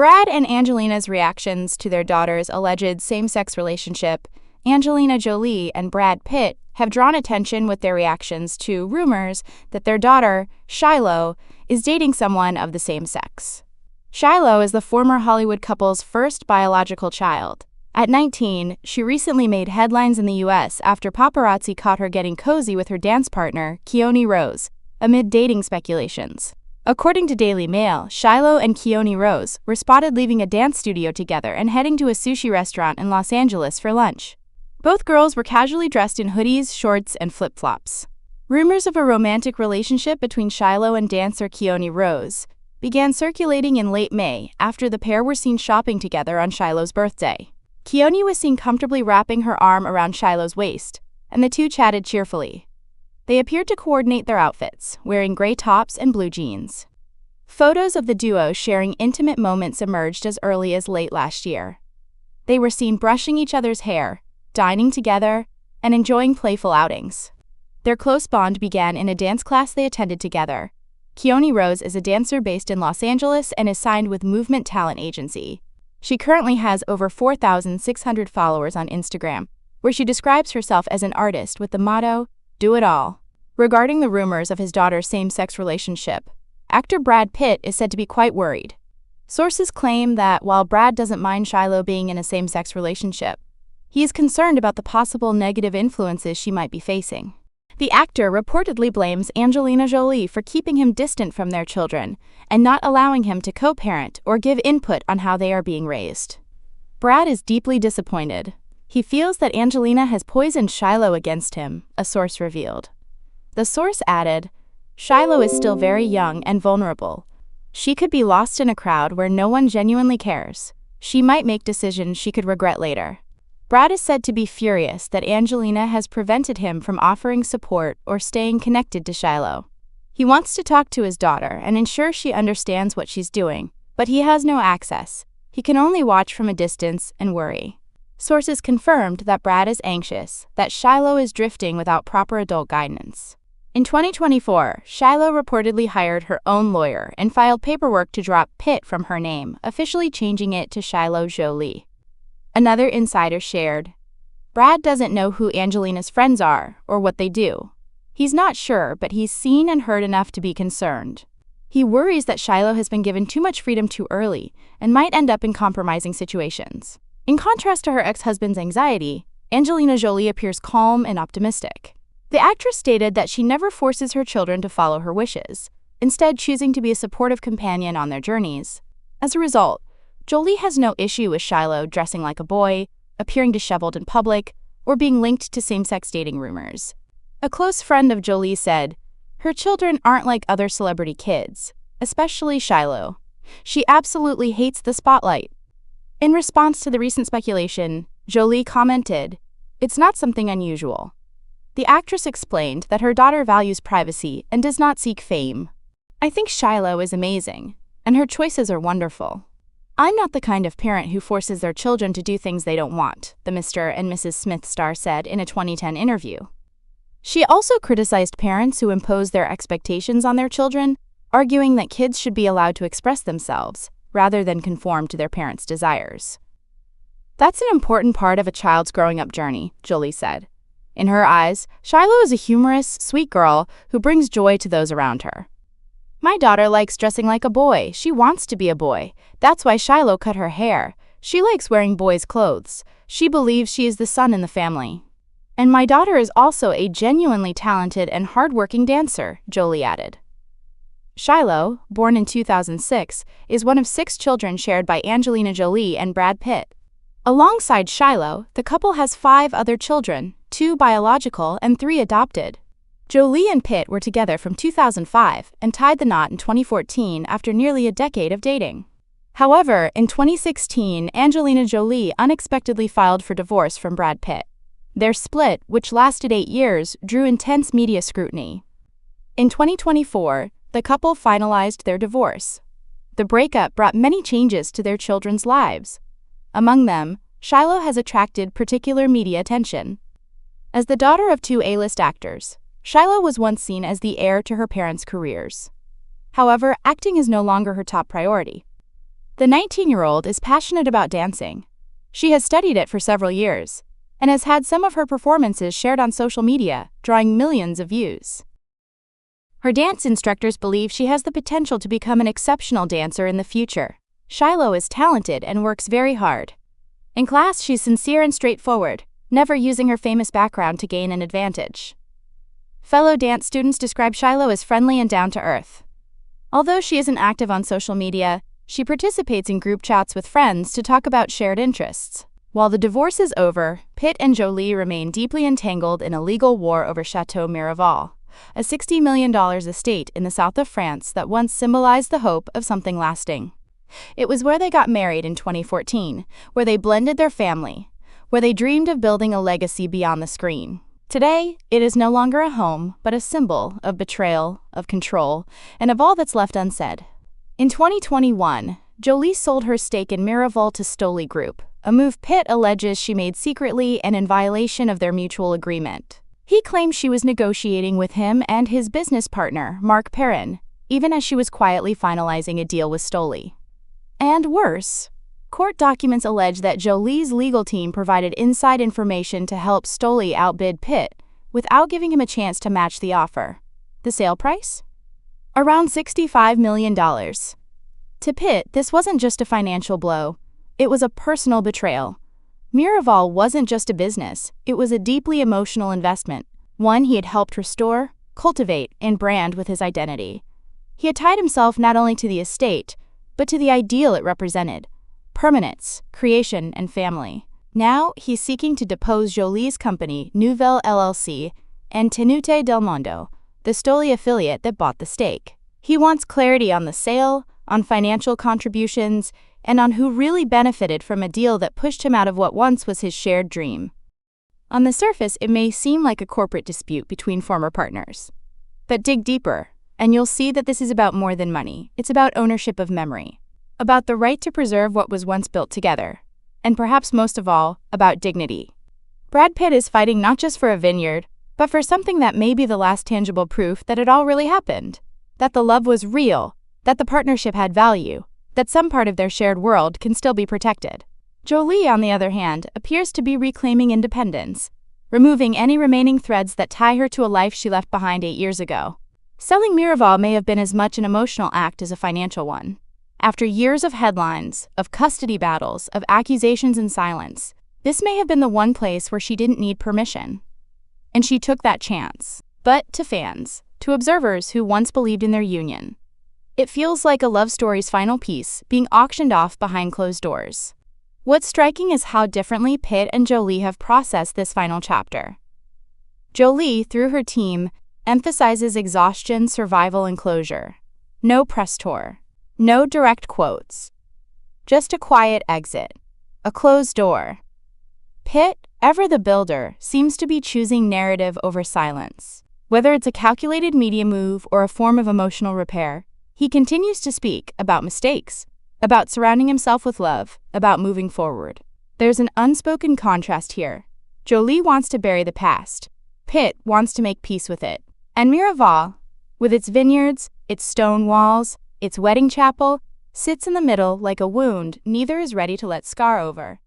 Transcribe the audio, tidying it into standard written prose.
Brad and Angelina's reactions to their daughter's alleged same-sex relationship. Angelina Jolie and Brad Pitt have drawn attention with their reactions to rumors that their daughter, Shiloh, is dating someone of the same sex. Shiloh is the former Hollywood couple's first biological child. At 19, she recently made headlines in the U.S. after paparazzi caught her getting cozy with her dance partner, Keone Rose, amid dating speculations. According to Daily Mail, Shiloh and Keone Rose were spotted leaving a dance studio together and heading to a sushi restaurant in Los Angeles for lunch. Both girls were casually dressed in hoodies, shorts, and flip-flops. Rumors of a romantic relationship between Shiloh and dancer Keone Rose began circulating in late May after the pair were seen shopping together on Shiloh's birthday. Keone was seen comfortably wrapping her arm around Shiloh's waist, and the two chatted cheerfully. They appeared to coordinate their outfits, wearing gray tops and blue jeans. Photos of the duo sharing intimate moments emerged as early as late last year. They were seen brushing each other's hair, dining together, and enjoying playful outings. Their close bond began in a dance class they attended together. Keone Rose is a dancer based in Los Angeles and is signed with Movement Talent Agency. She currently has over 4,600 followers on Instagram, where she describes herself as an artist with the motto, "Do it all." Regarding the rumors of his daughter's same-sex relationship, actor Brad Pitt is said to be quite worried. Sources claim that while Brad doesn't mind Shiloh being in a same-sex relationship, he is concerned about the possible negative influences she might be facing. The actor reportedly blames Angelina Jolie for keeping him distant from their children and not allowing him to co-parent or give input on how they are being raised. Brad is deeply disappointed. He feels that Angelina has poisoned Shiloh against him, a source revealed. The source added, "Shiloh is still very young and vulnerable. She could be lost in a crowd where no one genuinely cares. She might make decisions she could regret later." Brad is said to be furious that Angelina has prevented him from offering support or staying connected to Shiloh. He wants to talk to his daughter and ensure she understands what she's doing, but he has no access. He can only watch from a distance and worry. Sources confirmed that Brad is anxious that Shiloh is drifting without proper adult guidance. In 2024, Shiloh reportedly hired her own lawyer and filed paperwork to drop Pitt from her name, officially changing it to Shiloh Jolie. Another insider shared, "Brad doesn't know who Angelina's friends are or what they do. He's not sure, but he's seen and heard enough to be concerned. He worries that Shiloh has been given too much freedom too early and might end up in compromising situations." In contrast to her ex-husband's anxiety, Angelina Jolie appears calm and optimistic. The actress stated that she never forces her children to follow her wishes, instead choosing to be a supportive companion on their journeys. As a result, Jolie has no issue with Shiloh dressing like a boy, appearing disheveled in public, or being linked to same-sex dating rumors. A close friend of Jolie said, "Her children aren't like other celebrity kids, especially Shiloh. She absolutely hates the spotlight." In response to the recent speculation, Jolie commented, "It's not something unusual." The actress explained that her daughter values privacy and does not seek fame. "I think Shiloh is amazing, and her choices are wonderful. I'm not the kind of parent who forces their children to do things they don't want," the Mr. and Mrs. Smith star said in a 2010 interview. She also criticized parents who impose their expectations on their children, arguing that kids should be allowed to express themselves, rather than conform to their parents' desires. "That's an important part of a child's growing-up journey," Jolie said. In her eyes, Shiloh is a humorous, sweet girl who brings joy to those around her. "My daughter likes dressing like a boy. She wants to be a boy. That's why Shiloh cut her hair. She likes wearing boys' clothes. She believes she is the son in the family. And my daughter is also a genuinely talented and hardworking dancer," Jolie added. Shiloh, born in 2006, is one of 6 children shared by Angelina Jolie and Brad Pitt. Alongside Shiloh, the couple has 5 other children, 2 biological and 3 adopted. Jolie and Pitt were together from 2005 and tied the knot in 2014 after nearly a decade of dating. However, in 2016, Angelina Jolie unexpectedly filed for divorce from Brad Pitt. Their split, which lasted 8 years, drew intense media scrutiny. In 2024, the couple finalized their divorce. The breakup brought many changes to their children's lives. Among them, Shiloh has attracted particular media attention. As the daughter of 2 A-list actors, Shiloh was once seen as the heir to her parents' careers. However, acting is no longer her top priority. The 19-year-old is passionate about dancing. She has studied it for several years and has had some of her performances shared on social media, drawing millions of views. Her dance instructors believe she has the potential to become an exceptional dancer in the future. Shiloh is talented and works very hard. In class, she's sincere and straightforward, never using her famous background to gain an advantage. Fellow dance students describe Shiloh as friendly and down-to-earth. Although she isn't active on social media, she participates in group chats with friends to talk about shared interests. While the divorce is over, Pitt and Jolie remain deeply entangled in a legal war over Chateau Miraval, a $60 million estate in the south of France that once symbolized the hope of something lasting. It was where they got married in 2014, where they blended their family, where they dreamed of building a legacy beyond the screen. Today, it is no longer a home, but a symbol of betrayal, of control, and of all that's left unsaid. In 2021, Jolie sold her stake in Miraval to Jolie Group, a move Pitt alleges she made secretly and in violation of their mutual agreement. He claims she was negotiating with him and his business partner, Marc Perrin, even as she was quietly finalizing a deal with Jolie. And worse, court documents allege that Jolie's legal team provided inside information to help Jolie outbid Pitt without giving him a chance to match the offer. The sale price? Around $65 million. To Pitt, this wasn't just a financial blow. It was a personal betrayal. Miraval wasn't just a business, it was a deeply emotional investment, one he had helped restore, cultivate, and brand with his identity. He had tied himself not only to the estate, but to the ideal it represented: permanence, creation, and family. Now, he's seeking to depose Jolie's company, Nouvelle LLC, and Tenute del Mondo, the Jolie affiliate that bought the stake. He wants clarity on the sale, on financial contributions, and on who really benefited from a deal that pushed him out of what once was his shared dream. On the surface, it may seem like a corporate dispute between former partners. But dig deeper, and you'll see that this is about more than money. It's about ownership of memory, about the right to preserve what was once built together, and perhaps most of all, about dignity. Brad Pitt is fighting not just for a vineyard, but for something that may be the last tangible proof that it all really happened, that the love was real, that the partnership had value, that some part of their shared world can still be protected. Jolie, on the other hand, appears to be reclaiming independence, removing any remaining threads that tie her to a life she left behind 8 years ago. Selling Miraval may have been as much an emotional act as a financial one. After years of headlines, of custody battles, of accusations and silence, this may have been the one place where she didn't need permission. And she took that chance. But to fans, to observers who once believed in their union, it feels like a love story's final piece being auctioned off behind closed doors. What's striking is how differently Pitt and Jolie have processed this final chapter. Jolie, through her team, emphasizes exhaustion, survival, and closure. No press tour. No direct quotes. Just a quiet exit. A closed door. Pitt, ever the builder, seems to be choosing narrative over silence. Whether it's a calculated media move or a form of emotional repair, he continues to speak about mistakes, about surrounding himself with love, about moving forward. There's an unspoken contrast here. Jolie wants to bury the past. Pitt wants to make peace with it. And Miraval, with its vineyards, its stone walls, its wedding chapel, sits in the middle like a wound neither is ready to let scar over.